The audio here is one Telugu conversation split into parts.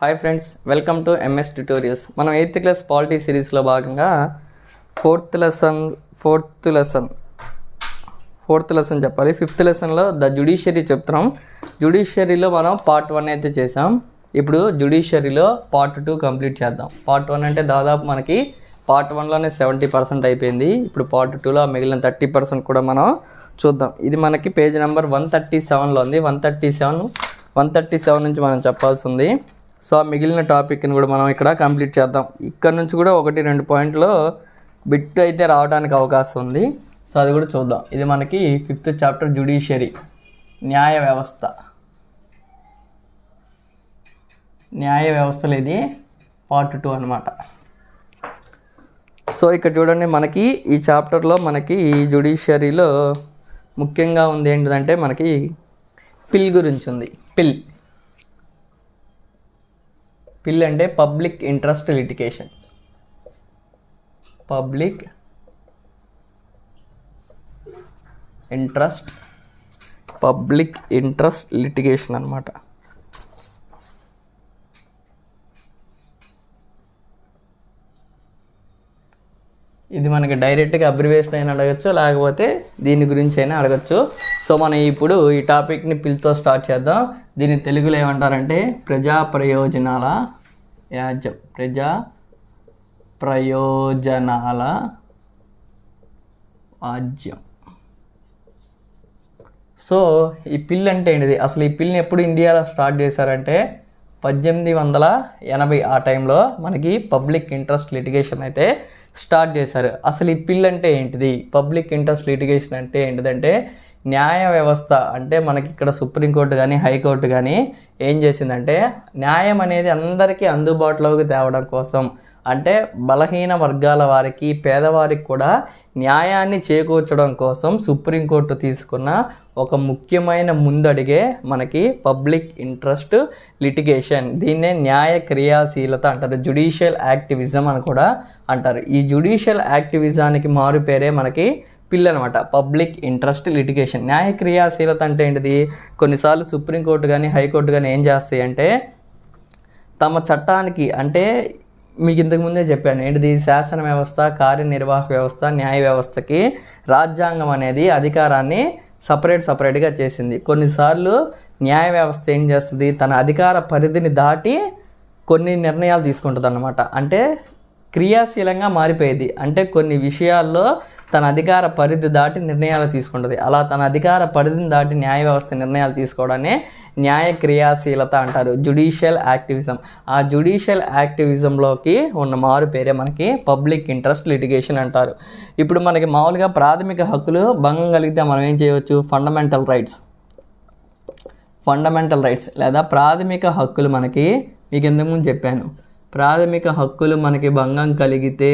Hi friends, welcome to MS tutorials. మనం 8th క్లాస్ పాలిటీ సిరీస్లో భాగంగా ఫోర్త్ లెసన్ చెప్పాలి. 5th లెసన్లో ద జ్యుడిషియరీ చెప్తున్నాం. జ్యుడిషియరీలో మనం పార్ట్ 1 అయితే చేసాం. ఇప్పుడు జ్యుడిషియరీలో పార్ట్ 2 కంప్లీట్ చేద్దాం. పార్ట్ 1 అంటే దాదాపు మనకి పార్ట్ 1లోనే 70% అయిపోయింది. ఇప్పుడు పార్ట్ 2లో మిగిలిన 30% కూడా మనం చూద్దాం. ఇది మనకి పేజ్ నెంబర్ 137లో ఉంది. 137 నుంచి మనం చెప్పాల్సి ఉంది. సో మిగిలిన టాపిక్ని కూడా మనం ఇక్కడ కంప్లీట్ చేద్దాం. ఇక్కడ నుంచి కూడా 1-2 పాయింట్లు బిట్ అయితే రావడానికి అవకాశం ఉంది. సో అది కూడా చూద్దాం. ఇది మనకి 5th చాప్టర్ జ్యుడిషియరీ, న్యాయ వ్యవస్థలో ఇది పార్ట్ 2 అనమాట. సో ఇక్కడ చూడండి, మనకి ఈ చాప్టర్లో మనకి ఈ జ్యుడిషియరీలో ముఖ్యంగా ఉంది ఏంటంటే మనకి పిల్ గురించి ఉంది. పిల్ అంటే పబ్లిక్ ఇంట్రెస్ట్ లిటిగేషన్ అనమాట. ఇది మనకి డైరెక్ట్గా అబ్రివేషన్ అయినా అడగచ్చు, లేకపోతే దీని గురించి అయినా అడగచ్చు. సో మనం ఇప్పుడు ఈ టాపిక్ని పిల్తో స్టార్ట్ చేద్దాం. దీన్ని తెలుగులో ఏమంటారంటే ప్రజా ప్రయోజనాల వాజ్యం. సో ఈ పిల్ అంటే ఏంటిది? అసలు ఈ పిల్ని ఎప్పుడు ఇండియాలో స్టార్ట్ చేశారంటే 1880 ఆ టైంలో మనకి పబ్లిక్ ఇంట్రెస్ట్ లిటిగేషన్ అయితే స్టార్ట్ చేశారు. అసలు ఈ పిల్ అంటే ఏంటిది? పబ్లిక్ ఇంట్రెస్ట్ లిటిగేషన్ అంటే ఏంటిదంటే న్యాయ వ్యవస్థ అంటే మనకి ఇక్కడ సుప్రీంకోర్టు కానీ హైకోర్టు కానీ ఏం చేసిందంటే న్యాయం అనేది అందరికీ అందుబాటులోకి తేవడం కోసం, అంటే బలహీన వర్గాల వారికి, పేదవారికి కూడా న్యాయాన్ని చేకూర్చడం కోసం సుప్రీంకోర్టు తీసుకున్న ఒక ముఖ్యమైన ముందడిగే మనకి పబ్లిక్ ఇంట్రెస్ట్ లిటిగేషన్. దీన్నే న్యాయ క్రియాశీలత అంటారు, జ్యుడిషియల్ యాక్టివిజం అని కూడా అంటారు. ఈ జ్యుడిషియల్ యాక్టివిజానికి మారు పేరే మనకి పిల్ అనమాట, పబ్లిక్ ఇంట్రెస్ట్ లిటిగేషన్. న్యాయ క్రియాశీలత అంటే ఏంటిది? కొన్నిసార్లు సుప్రీంకోర్టు కానీ హైకోర్టు కానీ ఏం చేస్తాయి అంటే తమ చట్టానికి, అంటే మీకు ఇంతకుముందే చెప్పాను ఏంటిది, శాసన వ్యవస్థ, కార్యనిర్వాహక వ్యవస్థ, న్యాయ వ్యవస్థకి రాజ్యాంగం అనేది అధికారాన్ని సపరేట్గా చేసింది. కొన్నిసార్లు న్యాయ వ్యవస్థ ఏం చేస్తుంది, తన అధికార పరిధిని దాటి కొన్ని నిర్ణయాలు తీసుకుంటుంది అన్నమాట. అంటే క్రియాశీలంగా మారిపోయేది. అంటే కొన్ని విషయాల్లో తన అధికార పరిధి దాటి నిర్ణయాలు తీసుకుంటుంది. అలా తన అధికార పరిధిని దాటి న్యాయ వ్యవస్థ నిర్ణయాలు తీసుకోవడాన్ని న్యాయ క్రియాశీలత అంటారు, జ్యుడిషియల్ యాక్టివిజం. ఆ జ్యుడిషియల్ యాక్టివిజంలోకి ఉన్న మారు పేరే మనకి పబ్లిక్ ఇంట్రెస్ట్ లిటిగేషన్ అంటారు. ఇప్పుడు మనకి మామూలుగా ప్రాథమిక హక్కులు భంగం కలిగితే మనం ఏం చేయవచ్చు? ఫండమెంటల్ రైట్స్ లేదా ప్రాథమిక హక్కులు మనకి, మీకు ఇంతకుముందు చెప్పాను, ప్రాథమిక హక్కులు మనకి భంగం కలిగితే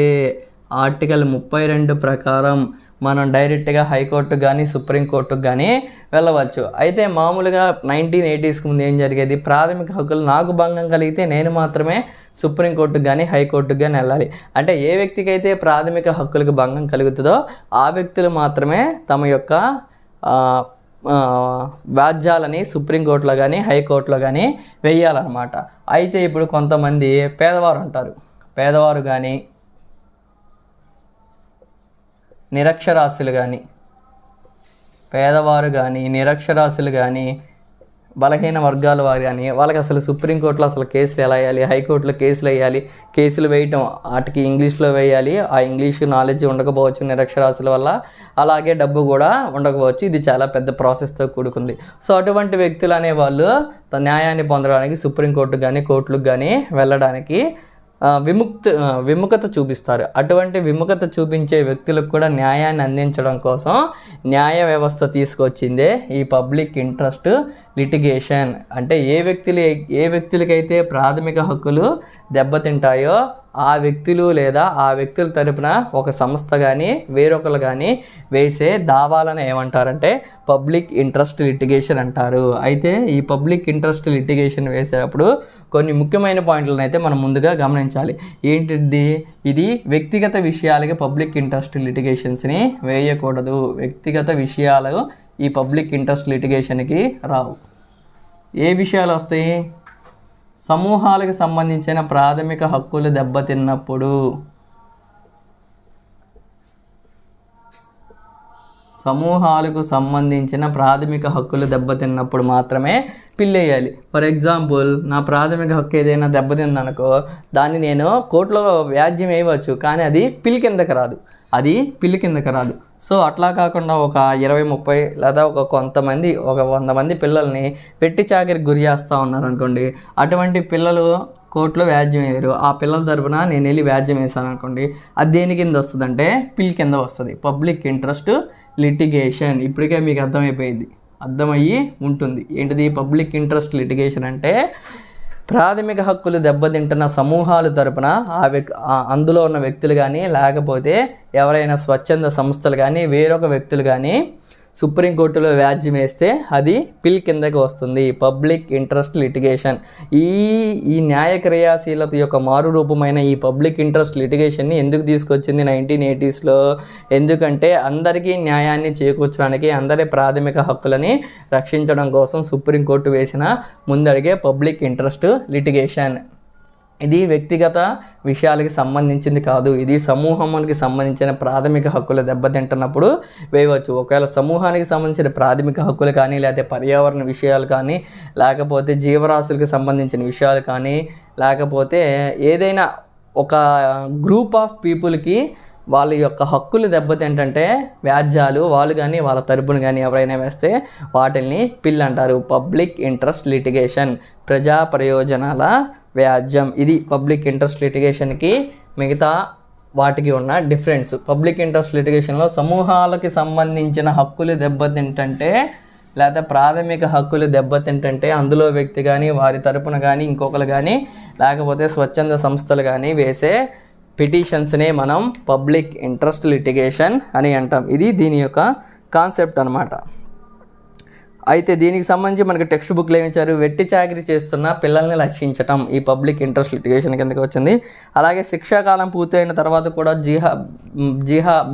ఆర్టికల్ 32 ప్రకారం మనం డైరెక్ట్గా హైకోర్టుకు కానీ సుప్రీంకోర్టుకు కానీ వెళ్ళవచ్చు. అయితే మామూలుగా 1980s ముందు ఏం జరిగేది? ప్రాథమిక హక్కులు నాకు భంగం కలిగితే నేను మాత్రమే సుప్రీంకోర్టుకు కానీ హైకోర్టుకు కానీ వెళ్ళాలి. అంటే ఏ వ్యక్తికి అయితే ప్రాథమిక హక్కులకు భంగం కలుగుతుందో ఆ వ్యక్తులు మాత్రమే తమ యొక్క వ్యాజ్యాలని సుప్రీంకోర్టులో కానీ హైకోర్టులో కానీ వేయాలన్నమాట. అయితే ఇప్పుడు కొంతమంది పేదవారు కానీ నిరక్షరాస్యులు కానీ బలహీన వర్గాల వారు కానీ వాళ్ళకి అసలు సుప్రీంకోర్టులో అసలు కేసులు ఎలా వేయాలి, హైకోర్టులో కేసులు వేయాలి, కేసులు వేయటం వాటికి ఇంగ్లీష్లో వేయాలి. ఆ ఇంగ్లీష్ నాలెడ్జ్ ఉండకపోవచ్చు నిరక్షరాస్యుల వల్ల, అలాగే డబ్బు కూడా ఉండకపోవచ్చు. ఇది చాలా పెద్ద ప్రాసెస్తో కూడుకుంది. సో అటువంటి వ్యక్తులు అనేవాళ్ళు న్యాయాన్ని పొందడానికి సుప్రీంకోర్టుకు కానీ కోర్టులకు కానీ వెళ్ళడానికి విముఖత చూపిస్తారు. అటువంటి విముఖత చూపించే వ్యక్తులకు కూడా న్యాయాన్ని అందించడం కోసం న్యాయ వ్యవస్థ తీసుకొచ్చిందే ఈ పబ్లిక్ ఇంట్రెస్ట్ లిటిగేషన్. అంటే ఏ వ్యక్తులకైతే ప్రాథమిక హక్కులు దెబ్బతింటాయో ఆ వ్యక్తులు లేదా ఆ వ్యక్తుల తరపున ఒక సంస్థ కానీ వేరొకరు కానీ వేసే దావాలను ఏమంటారంటే పబ్లిక్ ఇంట్రెస్ట్ లిటిగేషన్ అంటారు. అయితే ఈ పబ్లిక్ ఇంట్రెస్ట్ లిటిగేషన్ వేసేటప్పుడు కొన్ని ముఖ్యమైన పాయింట్లను అయితే మనం ముందుగా గమనించాలి. ఏంటిది? ఇది వ్యక్తిగత విషయాలకి పబ్లిక్ ఇంట్రెస్ట్ లిటిగేషన్స్ని వేయకూడదు. వ్యక్తిగత విషయాలు ఈ పబ్లిక్ ఇంట్రెస్ట్ లిటిగేషన్కి రావు. ఏ విషయాలు వస్తాయి? సమూహాలకు సంబంధించిన ప్రాథమిక హక్కులు దెబ్బతిన్నప్పుడు సమూహాలకు సంబంధించిన ప్రాథమిక హక్కులు దెబ్బతిన్నప్పుడు మాత్రమే పిల్ వేయాలి. ఫర్ ఎగ్జాంపుల్, నా ప్రాథమిక హక్కు ఏదైనా దెబ్బతిందనుకో, దాన్ని నేను కోర్టులో వ్యాజ్యం వేయవచ్చు, కానీ అది పిల్ కిందకి రాదు. సో అట్లా కాకుండా ఒక 20-30 లేదా ఒక 100 మంది పిల్లల్ని వెట్టి చాకిరికి గురి చేస్తూ ఉన్నారనుకోండి, అటువంటి పిల్లలు కోర్టులో వ్యాజ్యం వేయరు. ఆ పిల్లల తరపున నేను వెళ్ళి వ్యాజ్యం వేసాను అనుకోండి, అది దేని కింద వస్తుంది అంటే పిల్ కింద వస్తుంది. Public interest litigation. ఇప్పటికే మీకు అర్థమయ్యి ఉంటుంది ఏంటిది పబ్లిక్ ఇంట్రెస్ట్ లిటిగేషన్ అంటే. ప్రాథమిక హక్కులు దెబ్బతింటున్న సమూహాల తరపున అందులో ఉన్న వ్యక్తులు కానీ, లేకపోతే ఎవరైనా స్వచ్ఛంద సంస్థలు కానీ, వేరొక వ్యక్తులు కానీ సుప్రీంకోర్టులో వ్యాజ్యం వేస్తే అది పిల్ కిందకి వస్తుంది. Public interest litigation. ఈ న్యాయ క్రియాశీలత యొక్క మారు రూపమైన ఈ పబ్లిక్ ఇంట్రెస్ట్ లిటిగేషన్ని ఎందుకు తీసుకొచ్చింది 1980sలో? ఎందుకంటే అందరికీ న్యాయాన్ని చేకూర్చడానికి, అందరి ప్రాథమిక హక్కులని రక్షించడం కోసం సుప్రీంకోర్టు వేసిన ముందడిగే పబ్లిక్ ఇంట్రెస్ట్ లిటిగేషన్. ఇది వ్యక్తిగత విషయాలకి సంబంధించింది కాదు, ఇది సమూహానికి సంబంధించిన ప్రాథమిక హక్కులు దెబ్బతింటున్నప్పుడు వేయవచ్చు. ఒకవేళ సమూహానికి సంబంధించిన ప్రాథమిక హక్కులు కానీ, లేకపోతే పర్యావరణ విషయాలు కానీ, లేకపోతే జీవరాశులకు సంబంధించిన విషయాలు కానీ, లేకపోతే ఏదైనా ఒక గ్రూప్ ఆఫ్ పీపుల్కి వాళ్ళ యొక్క హక్కులు దెబ్బతింటే వ్యాజ్యాలు వాళ్ళు కానీ వాళ్ళ తరపున కానీ ఎవరైనా వేస్తే వాటిల్ని పిల్ అంటారు. పబ్లిక్ ఇంట్రెస్ట్ లిటిగేషన్, ప్రజా ప్రయోజనాల వ్యాజ్యం. ఇది పబ్లిక్ ఇంట్రెస్ట్ లిటిగేషన్కి మిగతా వాటికి ఉన్న డిఫరెన్స్. పబ్లిక్ ఇంట్రెస్ట్ లిటిగేషన్లో సమూహాలకి సంబంధించిన హక్కులు దెబ్బతింటే, లేదా ప్రాథమిక హక్కులు దెబ్బతింటే అందులో వ్యక్తి కానీ, వారి తరపున కానీ, ఇంకొకరు కానీ, లేకపోతే స్వచ్ఛంద సంస్థలు కానీ వేసే పిటిషన్స్నే మనం పబ్లిక్ ఇంట్రెస్ట్ లిటిగేషన్ అని అంటాం. ఇది దీని యొక్క కాన్సెప్ట్ అనమాట. అయితే దీనికి సంబంధించి మనకి టెక్స్ట్ బుక్లో ఏమిచ్చారు? వెట్టి చాకరీ చేస్తున్న పిల్లల్ని రక్షించటం ఈ పబ్లిక్ ఇంట్రెస్ట్ లిటిగేషన్ కిందకి వచ్చింది. అలాగే శిక్షాకాలం పూర్తయిన తర్వాత కూడా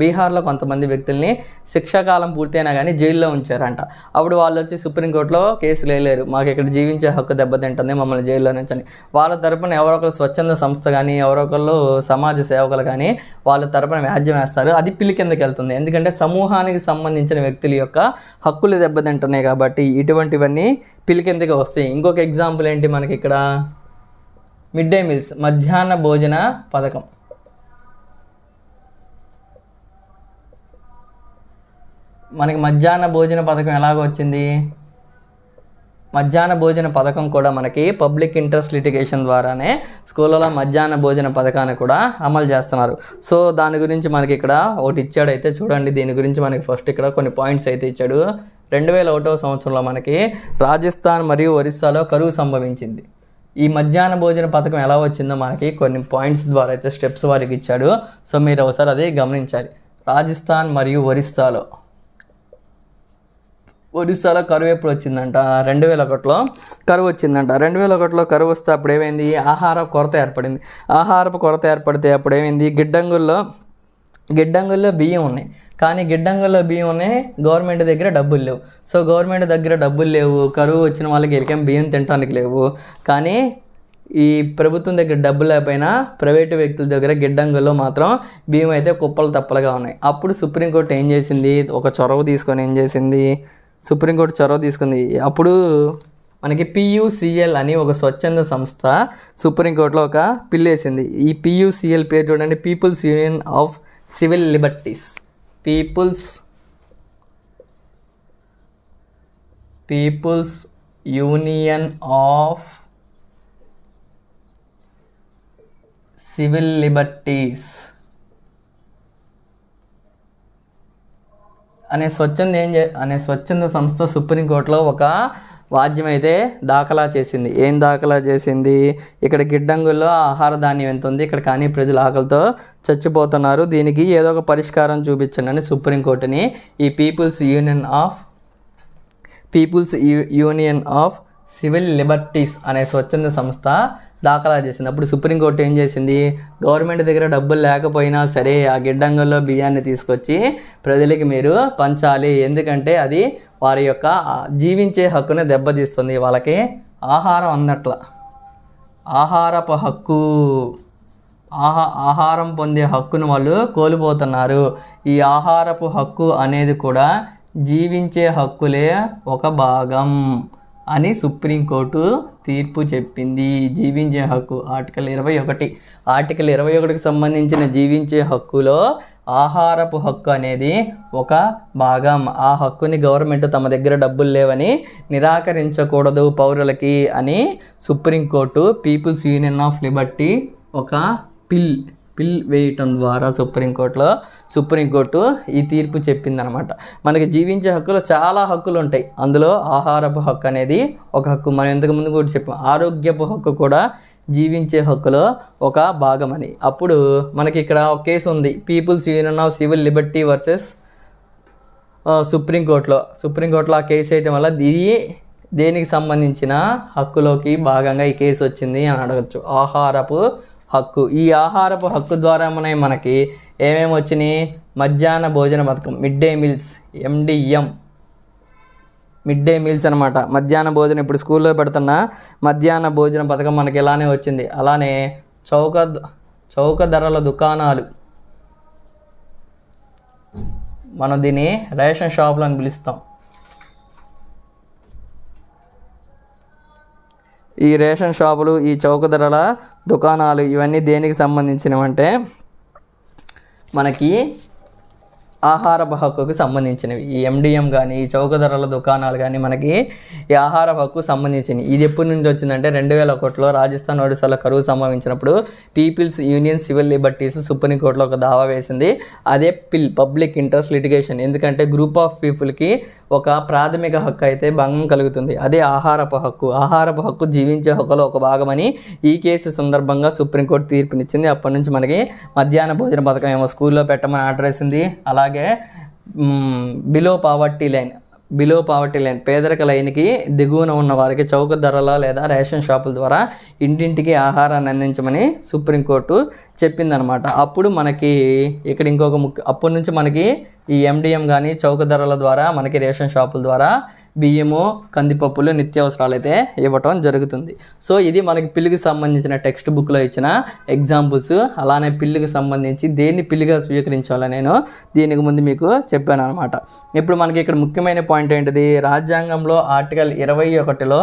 బీహార్లో కొంతమంది వ్యక్తుల్ని శిక్షాకాలం పూర్తయినా కానీ జైల్లో ఉంచారంట. అప్పుడు వాళ్ళు వచ్చి సుప్రీంకోర్టులో కేసులు వేయలేరు, మాకు ఇక్కడ జీవించే హక్కు దెబ్బతింటుంది, మమ్మల్ని జైల్లో నుంచని. వాళ్ళ తరపున ఎవరొకరు స్వచ్ఛంద సంస్థ కానీ, ఎవరొకరు సమాజ సేవకులు కానీ వాళ్ళ తరపున వ్యాజ్యం వేస్తారు. అది పిల్లి కిందకి వెళ్తుంది, ఎందుకంటే సమూహానికి సంబంధించిన వ్యక్తుల యొక్క హక్కులు దెబ్బతింటున్నాయి కాబట్టి ఇటువంటివన్నీ పిల్లి కిందకి వస్తాయి. ఇంకొక ఎగ్జాంపుల్ ఏంటి మనకి ఇక్కడ? మిడ్ డే మీల్స్, మధ్యాహ్న భోజన పథకం. మనకి మధ్యాహ్న భోజన పథకం ఎలాగ వచ్చింది? మధ్యాహ్న భోజన పథకం కూడా మనకి పబ్లిక్ ఇంట్రెస్ట్ లిటిగేషన్ ద్వారానే స్కూళ్ళలో మధ్యాహ్న భోజన పథకాన్ని కూడా అమలు చేస్తున్నారు. సో దాని గురించి మనకి ఇక్కడ ఒకటి ఇచ్చాడు, అయితే చూడండి. దీని గురించి మనకి ఫస్ట్ ఇక్కడ కొన్ని పాయింట్స్ అయితే ఇచ్చాడు. 2001వ సంవత్సరంలో మనకి రాజస్థాన్ మరియు ఒరిస్సాలో కరువు సంభవించింది. ఈ మధ్యాహ్న భోజన పథకం ఎలా వచ్చిందో మనకి కొన్ని పాయింట్స్ ద్వారా అయితే స్టెప్స్ వారికి ఇచ్చాడు. సో మీరు ఒకసారి అదే గమనించాలి. రాజస్థాన్ మరియు ఒరిస్సాలో కరువు ఎప్పుడు వచ్చిందంట? 2001లో కరువు వచ్చిందంట. 2001లో కరువు వస్తే అప్పుడు ఏమైంది? ఆహారపు కొరత ఏర్పడితే అప్పుడు ఏమైంది? గిడ్డంగుల్లో బియ్యం ఉన్నాయి, కానీ గిడ్డంగుల్లో బియ్యం ఉన్నాయి, గవర్నమెంట్ దగ్గర డబ్బులు లేవు. సో గవర్నమెంట్ దగ్గర డబ్బులు లేవు, కరువు వచ్చిన వాళ్ళకి ఎలికేం బియ్యం తినడానికి లేవు. కానీ ఈ ప్రభుత్వం దగ్గర డబ్బులు లేకపోయినా ప్రైవేటు వ్యక్తుల దగ్గర గిడ్డంగుల్లో మాత్రం బియ్యం అయితే కుప్పలు తప్పలుగా ఉన్నాయి. అప్పుడు సుప్రీంకోర్టు ఏం చేసింది? ఒక చొరవ తీసుకొని సుప్రీంకోర్టు చొరవ తీసుకుంది. అప్పుడు మనకి PUCL అని ఒక స్వచ్ఛంద సంస్థ సుప్రీంకోర్టులో ఒక పిల్ వేసింది. ఈ PUCL పేరు చూడండి, people's union of civil liberties. People's union of civil liberties అనే స్వచ్ఛంద సంస్థ సుప్రీంకోర్టులో ఒక వాద్యం అయితే దాఖలా చేసింది. ఏం దాఖలా చేసింది? ఇక్కడ గిడ్డంగుల్లో ఆహార ధాన్యం ఎంత ఉంది, ఇక్కడ కానీ ప్రజలు ఆకలితో చచ్చిపోతున్నారు, దీనికి ఏదో ఒక పరిష్కారం చూపించండి అని సుప్రీంకోర్టుని ఈ people's union of civil liberties అనే స్వచ్ఛంద సంస్థ దాఖలా చేసింది. అప్పుడు సుప్రీంకోర్టు ఏం చేసింది? గవర్నమెంట్ దగ్గర డబ్బులు లేకపోయినా సరే ఆ గిడ్డంగుల్లో బియ్యాన్ని తీసుకొచ్చి ప్రజలకి మీరు పంచాలి, ఎందుకంటే అది వారి యొక్క జీవించే హక్కుని దెబ్బతీస్తుంది, వాళ్ళకి ఆహారం అందట్ల. ఆహారపు హక్కు, ఆహారం పొందే హక్కును వాళ్ళు కోల్పోతున్నారు. ఈ ఆహారపు హక్కు అనేది కూడా జీవించే హక్కులే ఒక భాగం అని సుప్రీంకోర్టు తీర్పు చెప్పింది. జీవించే హక్కు ఆర్టికల్ 21కి సంబంధించిన జీవించే హక్కులో ఆహారపు హక్కు అనేది ఒక భాగం. ఆ హక్కుని గవర్నమెంట్ తమ దగ్గర డబ్బులు లేవని నిరాకరించకూడదు పౌరులకి అని Supreme Court people's union of liberty ఒక పిల్ వేయటం ద్వారా సుప్రీంకోర్టు ఈ తీర్పు చెప్పిందనమాట. మనకి జీవించే హక్కులో చాలా హక్కులు ఉంటాయి, అందులో ఆహారపు హక్కు అనేది ఒక హక్కు. మనం ఇంతకుముందు కూడా చెప్పాం, ఆరోగ్యపు హక్కు కూడా జీవించే హక్కులో ఒక భాగం అని. అప్పుడు మనకి ఇక్కడ ఒక కేసు ఉంది, people's union of civil liberty versus సుప్రీంకోర్టులో ఆ కేసు వేయటం వల్ల దేనికి సంబంధించిన హక్కులోకి భాగంగా ఈ కేసు వచ్చింది అని అడగచ్చు. ఆహారపు హక్కు. ఈ ఆహారపు హక్కు ద్వారా మనకి ఏమేమి వచ్చినాయి? మధ్యాహ్న భోజన పథకం, mid day meals, MDM, mid day meals అనమాట. మధ్యాహ్న భోజనం ఇప్పుడు స్కూల్లో పెడుతున్న మధ్యాహ్న భోజన పథకం మనకి ఇలానే వచ్చింది. అలానే చౌక ధరల దుకాణాలు, మనం దీన్ని రేషన్ షాపులు అని పిలుస్తాం. ఈ రేషన్ షాపులు, ఈ చౌక ధరల దుకాణాలు ఇవన్నీ దేనికి సంబంధించినవంటే మనకి ఆహారపు హక్కుకు సంబంధించినవి. ఈ MDM కానీ ఈ చౌక ధరల దుకాణాలు కానీ మనకి ఈ ఆహారపు హక్కు సంబంధించినవి. ఇది ఎప్పటి నుండి వచ్చిందంటే 2001లో రాజస్థాన్, ఒడిశాలో కరువు సంభవించినప్పుడు పీపుల్స్ యూనియన్ సివిల్ లిబర్టీస్ సుప్రీంకోర్టులో ఒక దావా వేసింది. అదే పబ్లిక్ ఇంట్రెస్ట్ లిటిగేషన్. ఎందుకంటే గ్రూప్ ఆఫ్ పీపుల్కి ఒక ప్రాథమిక హక్కు అయితే భంగం కలుగుతుంది, అదే ఆహారపు హక్కు జీవించే హక్కులో ఒక భాగమని ఈ కేసు సందర్భంగా సుప్రీంకోర్టు తీర్పునిచ్చింది. అప్పటి నుంచి మనకి మధ్యాహ్న భోజన పథకం ఏమో స్కూల్లో పెట్టమని ఆర్డర్ వేసింది. అలాగే బిలో పావర్టీ లైన్ పేదరిక లైన్కి దిగువన ఉన్న వారికి చౌక ధరల లేదా రేషన్ షాపుల ద్వారా ఇంటింటికి ఆహారాన్ని అందించమని సుప్రీంకోర్టు చెప్పిందనమాట. అప్పుడు మనకి ఇక్కడ ఇంకొక అప్పటి నుంచి మనకి ఈ MDM కానీ చౌక ధరల ద్వారా మనకి రేషన్ షాపుల ద్వారా బియ్యము, కందిపప్పులు, నిత్యావసరాలు అయితే ఇవ్వటం జరుగుతుంది. సో ఇది మనకి పిల్లికి సంబంధించిన టెక్స్ట్ బుక్లో ఇచ్చిన ఎగ్జాంపుల్స్. అలానే పిల్లికి సంబంధించి దేన్ని పిల్లిగా స్వీకరించాలో నేను దీనికి ముందు మీకు చెప్పాను అనమాట. ఇప్పుడు మనకి ఇక్కడ ముఖ్యమైన పాయింట్ ఏంటిది? రాజ్యాంగంలో ఆర్టికల్ 21లో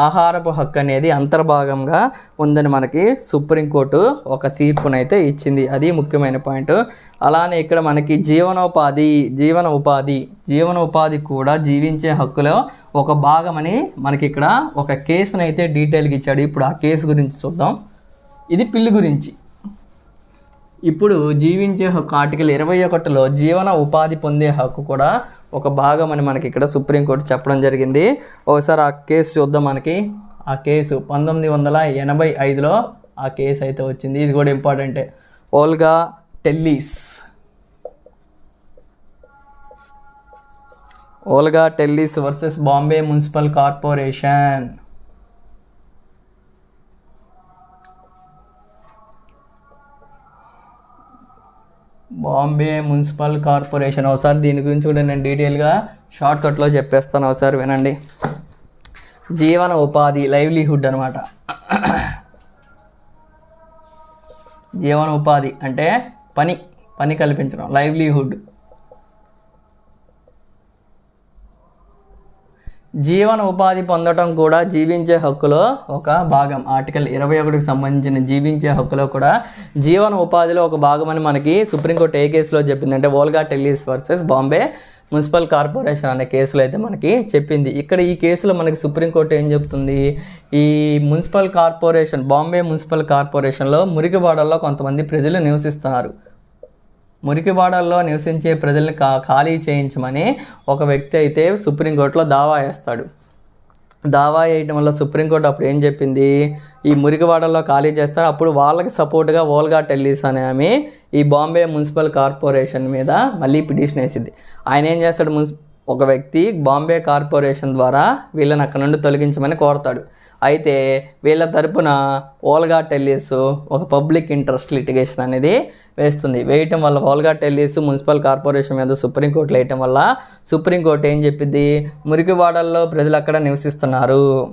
ఆహారపు హక్కు అనేది అంతర్భాగంగా ఉందని మనకి సుప్రీంకోర్టు ఒక తీర్పునైతే ఇచ్చింది. అది ముఖ్యమైన పాయింట్. అలానే ఇక్కడ మనకి జీవన ఉపాధి కూడా జీవించే హక్కులో ఒక భాగమని మనకి ఇక్కడ ఒక కేసును అయితే డీటెయిల్గా ఇచ్చాడు. ఇప్పుడు ఆ కేసు గురించి చూద్దాం. ఇది పిల్లి గురించి. ఇప్పుడు జీవించే హక్కు ఆర్టికల్ 21లో జీవన ఉపాధి పొందే హక్కు కూడా ఒక భాగం అని మనకి ఇక్కడ సుప్రీంకోర్టు చెప్పడం జరిగింది. ఒకసారి ఆ కేసు చూద్దాం. మనకి ఆ కేసు 1985లో ఆ కేసు అయితే వచ్చింది. ఇది కూడా ఇంపార్టెంటే. Olga Tellis versus Bombay municipal corporation. ఒకసారి దీని గురించి కూడా నేను డీటెయిల్గా షార్ట్ కట్లో చెప్పేస్తాను, ఒకసారి వినండి. జీవన ఉపాధి, లైవ్లీహుడ్ అనమాట. జీవన ఉపాధి అంటే పని కల్పించడం, లైవ్లీహుడ్. జీవన ఉపాధి పొందడం కూడా జీవించే హక్కులో ఒక భాగం. ఆర్టికల్ 21కి సంబంధించిన జీవించే హక్కులో కూడా జీవన ఉపాధిలో ఒక భాగమని మనకి సుప్రీంకోర్టు ఏ కేసులో చెప్పిందంటే Olga Tellis versus Bombay municipal corporation అనే కేసులో అయితే మనకి చెప్పింది. ఇక్కడ ఈ కేసులో మనకి సుప్రీంకోర్టు ఏం చెప్తుంది? ఈ బాంబే మున్సిపల్ కార్పొరేషన్లో మురికివాడల్లో కొంతమంది ప్రజలు నివసిస్తున్నారు. మురికివాడల్లో నివసించే ప్రజల్ని ఖాళీ చేయించమని ఒక వ్యక్తి అయితే సుప్రీంకోర్టులో దావా వేస్తాడు. దావా వేయడం వల్ల సుప్రీంకోర్టు అప్పుడు ఏం చెప్పింది? ఈ మురికివాడల్లో ఖాళీ చేస్తారు. అప్పుడు వాళ్ళకి సపోర్ట్గా ఓల్గా టెల్లిస్ అనే ఆమె ఈ బాంబే మున్సిపల్ కార్పొరేషన్ మీద మళ్ళీ పిటిషన్ వేసింది. ఆయన ఏం చేస్తాడు? ఒక వ్యక్తి బాంబే కార్పొరేషన్ ద్వారా వీళ్ళని అక్కడ నుండి తొలగించమని కోరతాడు. అయితే వీళ్ళ తరపున ఓల్గా టెల్లీస్ ఒక పబ్లిక్ ఇంట్రెస్ట్ లిటిగేషన్ అనేది వేయటం వల్ల ఓల్గా టెల్లీస్ మున్సిపల్ కార్పొరేషన్ మీద సుప్రీంకోర్టులో వేయటం వల్ల సుప్రీంకోర్టు ఏం చెప్పింది, మురికివాడల్లో ప్రజలు అక్కడ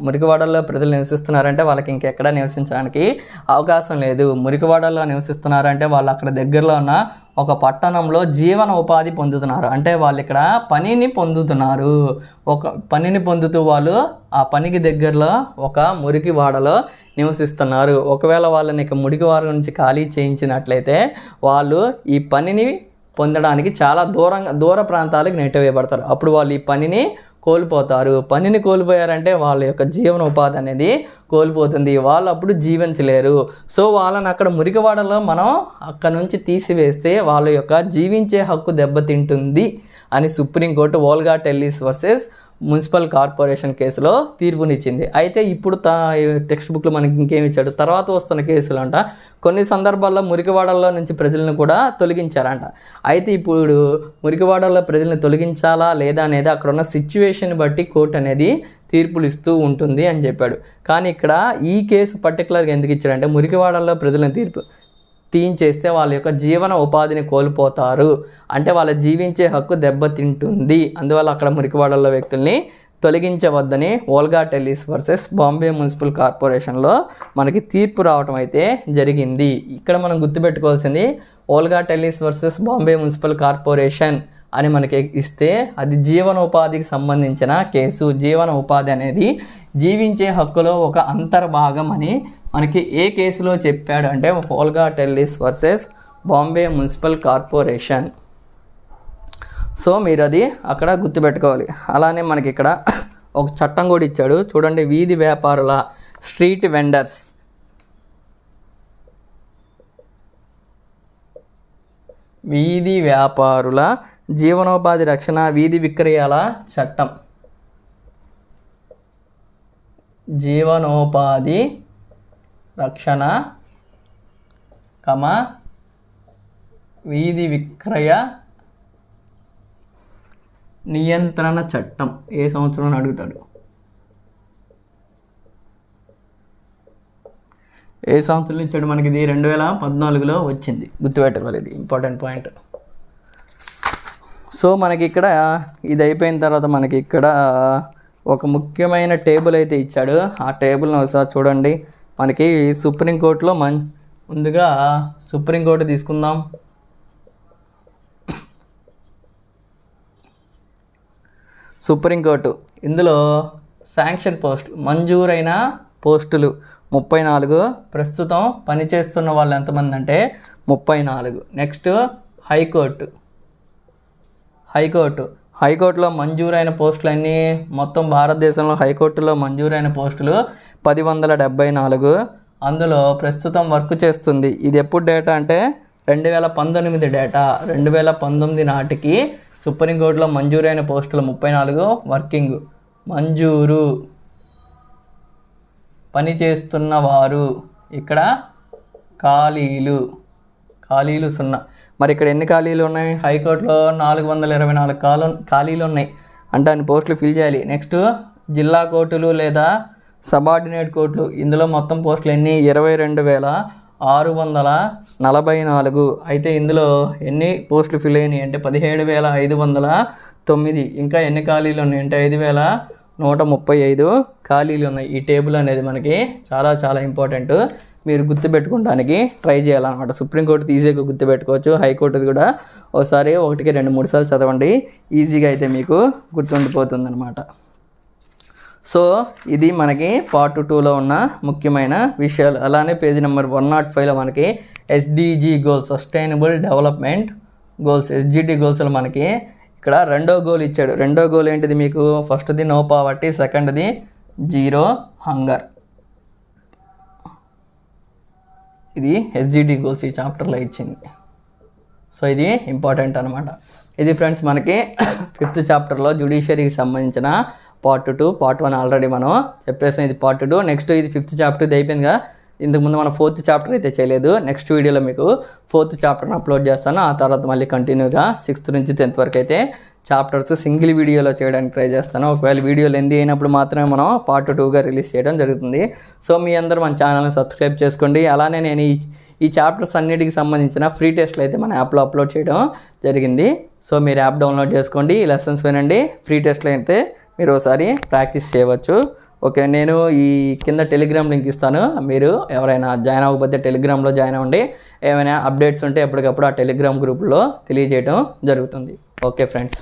మురికివాడల్లో ప్రజలు నివసిస్తున్నారంటే వాళ్ళకి ఇంకెక్కడ నివసించడానికి అవకాశం లేదు. మురికివాడల్లో నివసిస్తున్నారంటే వాళ్ళు అక్కడ దగ్గరలో ఉన్న ఒక పట్టణంలో జీవన ఉపాధి పొందుతున్నారు, అంటే వాళ్ళు ఇక్కడ పనిని పొందుతూ వాళ్ళు ఆ పనికి దగ్గరలో ఒక మురికివాడలో నివసిస్తున్నారు. ఒకవేళ వాళ్ళని ఇక మురికివాడ నుంచి ఖాళీ చేయించినట్లయితే వాళ్ళు ఈ పనిని పొందడానికి చాలా దూర ప్రాంతాలకు నెట్టివేయబడతారు. అప్పుడు వాళ్ళు ఈ పనిని కోల్పోయారంటే వాళ్ళ యొక్క జీవన ఉపాధి అనేది కోల్పోతుంది, వాళ్ళు అప్పుడు జీవించలేరు. సో వాళ్ళని అక్కడ మురికివాడలో మనం అక్కడ నుంచి తీసివేస్తే వాళ్ళ యొక్క జీవించే హక్కు దెబ్బతింటుంది అని supreme court Olga Tellis versus municipal corporation కేసులో తీర్పునిచ్చింది. అయితే ఇప్పుడు టెక్స్ట్ బుక్లో మనకి ఇంకేమి ఇచ్చాడు, తర్వాత వస్తున్న కేసులు అంట కొన్ని సందర్భాల్లో మురికివాడల్లో నుంచి ప్రజలను కూడా తొలగించారంట. అయితే ఇప్పుడు మురికివాడల్లో ప్రజలను తొలగించాలా లేదా అనేది అక్కడ ఉన్న సిచ్యువేషన్ బట్టి కోర్టు అనేది తీర్పులు ఇస్తూ ఉంటుంది అని చెప్పాడు. కానీ ఇక్కడ ఈ కేసు పర్టికులర్గా ఎందుకు ఇచ్చాడంటే మురికివాడల్లో ప్రజలను తీయించేస్తే వాళ్ళ యొక్క జీవన ఉపాధిని కోల్పోతారు, అంటే వాళ్ళ జీవించే హక్కు దెబ్బతింటుంది, అందువల్ల అక్కడ మురికివాడల్లో వ్యక్తుల్ని తొలగించవద్దని ఓల్గా టెల్లీస్ వర్సెస్ బాంబే మున్సిపల్ కార్పొరేషన్లో మనకి తీర్పు రావటం అయితే జరిగింది. ఇక్కడ మనం గుర్తుపెట్టుకోవాల్సింది Olga Tellis versus Bombay municipal corporation అని మనకి ఇస్తే అది జీవనోపాధికి సంబంధించిన కేసు. జీవన ఉపాధి అనేది జీవించే హక్కులో ఒక అంతర్భాగం అని మనకి ఏ కేసులో చెప్పాడు అంటే Olga Tellis versus Bombay municipal corporation. So మీరు అది అక్కడ గుర్తుపెట్టుకోవాలి. అలానే మనకి ఇక్కడ ఒక చట్టం కూడా ఇచ్చాడు చూడండి, వీధి వ్యాపారుల స్ట్రీట్ వెండర్స్ వీధి వ్యాపారుల జీవనోపాధి రక్షణ వీధి విక్రయాల చట్టం. జీవనోపాధి రక్షణ వీధి విక్రయ నియంత్రణ చట్టం ఏ సంవత్సరం అడుగుతాడు, ఏ సంవత్సరం ఇచ్చాడు మనకి? ఇది 2014లో వచ్చింది, గుర్తుపెట్టుకోవాలి, ఇది ఇంపార్టెంట్ పాయింట్. సో మనకి ఇక్కడ ఇది అయిపోయిన తర్వాత మనకి ఇక్కడ ఒక ముఖ్యమైన టేబుల్ అయితే ఇచ్చాడు. ఆ టేబుల్ని ఒకసారి చూడండి. మనకి సుప్రీంకోర్టులో ముందుగా సుప్రీంకోర్టు తీసుకుందాం. సుప్రీంకోర్టు ఇందులో శాంక్షన్ పోస్ట్ మంజూరైన పోస్టులు 34, ప్రస్తుతం పనిచేస్తున్న వాళ్ళు ఎంతమంది అంటే 34. నెక్స్ట్ హైకోర్టులో మంజూరైన పోస్టులు అన్నీ మొత్తం భారతదేశంలో హైకోర్టులో మంజూరైన పోస్టులు 1074. అందులో ప్రస్తుతం వర్క్ చేస్తుంది, ఇది ఎప్పుడు డేటా అంటే 2019 డేటా. 2019 నాటికి సుప్రీంకోర్టులో మంజూరైన పోస్టులు 34, వర్కింగ్ మంజూరు పనిచేస్తున్న వారు, ఇక్కడ ఖాళీలు 0. మరి ఇక్కడ ఎన్ని ఖాళీలు ఉన్నాయి? హైకోర్టులో 424 ఖాళీలు ఉన్నాయి, అంటే అన్ని పోస్టులు ఫిల్ చేయాలి. నెక్స్ట్ జిల్లా కోర్టులు లేదా సబార్డినేట్ కోర్టులు, ఇందులో మొత్తం పోస్టులు ఎన్ని? 22,644. అయితే ఇందులో ఎన్ని పోస్టులు ఫిల్ అయినాయి అంటే 17,509. ఇంకా ఎన్ని ఖాళీలు ఉన్నాయి అంటే 5,135 ఖాళీలు ఉన్నాయి. ఈ టేబుల్ అనేది మనకి చాలా చాలా ఇంపార్టెంట్, మీరు గుర్తుపెట్టుకోవడానికి ట్రై చేయాలన్నమాట. సుప్రీంకోర్టు ఈజీగా గుర్తుపెట్టుకోవచ్చు, హైకోర్టుది కూడా ఒకసారి 1కి 2-3 సార్లు చదవండి, ఈజీగా అయితే మీకు గుర్తుండిపోతుంది అనమాట. సో ఇది మనకి పార్ట్ 2లో ఉన్న ముఖ్యమైన విషయాలు. అలానే పేజీ నెంబర్ 105లో మనకి SDG goals, sustainable development goals, SGD గోల్స్లో మనకి ఇక్కడ 2వ గోల్ ఇచ్చాడు. 2వ గోల్ ఏంటిది మీకు? ఫస్ట్ది నో పావర్టీ, సెకండ్ది జీరో హంగర్. ఇది ఎస్జిడి గోల్స్ ఈ చాప్టర్లో ఇచ్చింది. సో ఇది ఇంపార్టెంట్ అనమాట. ఇది ఫ్రెండ్స్ మనకి 5th చాప్టర్లో జ్యుడిషియరీకి సంబంధించిన పార్ట్ 2. పార్ట్ 1 ఆల్రెడీ మనం చెప్పేసాం, ఇది పార్ట్ 2. నెక్స్ట్ ఇది 5th చాప్టర్, ఇది అయిపోయిందిగా. ఇంతకుముందు మన 4th చాప్టర్ అయితే చేయలేదు. నెక్స్ట్ వీడియోలో మీకు 4th చాప్టర్ని అప్లోడ్ చేస్తాను. ఆ తర్వాత మళ్ళీ కంటిన్యూగా 6th నుంచి 10th వరకు అయితే చాప్టర్స్ సింగిల్ వీడియోలో చేయడానికి ట్రై చేస్తాను. ఒకవేళ వీడియో లెంతీ అయినప్పుడు మాత్రమే మనం పార్ట్ 2గా రిలీజ్ చేయడం జరుగుతుంది. సో మీ అందరూ మన ఛానల్ని సబ్స్క్రైబ్ చేసుకోండి. అలానే నేను ఈ చాప్టర్స్ అన్నిటికి సంబంధించిన ఫ్రీ టెస్ట్లు అయితే మన యాప్లో అప్లోడ్ చేయడం జరిగింది. సో మీరు యాప్ డౌన్లోడ్ చేసుకోండి, ఈ లెసన్స్ వినండి, ఫ్రీ టెస్ట్లు అయితే మీరు ఒకసారి ప్రాక్టీస్ చేయవచ్చు. ఓకే, నేను ఈ కింద టెలిగ్రామ్ లింక్ ఇస్తాను. మీరు ఎవరైనా జాయిన్ అవ్వకపోతే టెలిగ్రామ్లో జాయిన్ అవ్వండి. ఏమైనా అప్డేట్స్ ఉంటే ఎప్పటికప్పుడు ఆ టెలిగ్రామ్ గ్రూప్లో తెలియజేయడం జరుగుతుంది. Okay friends.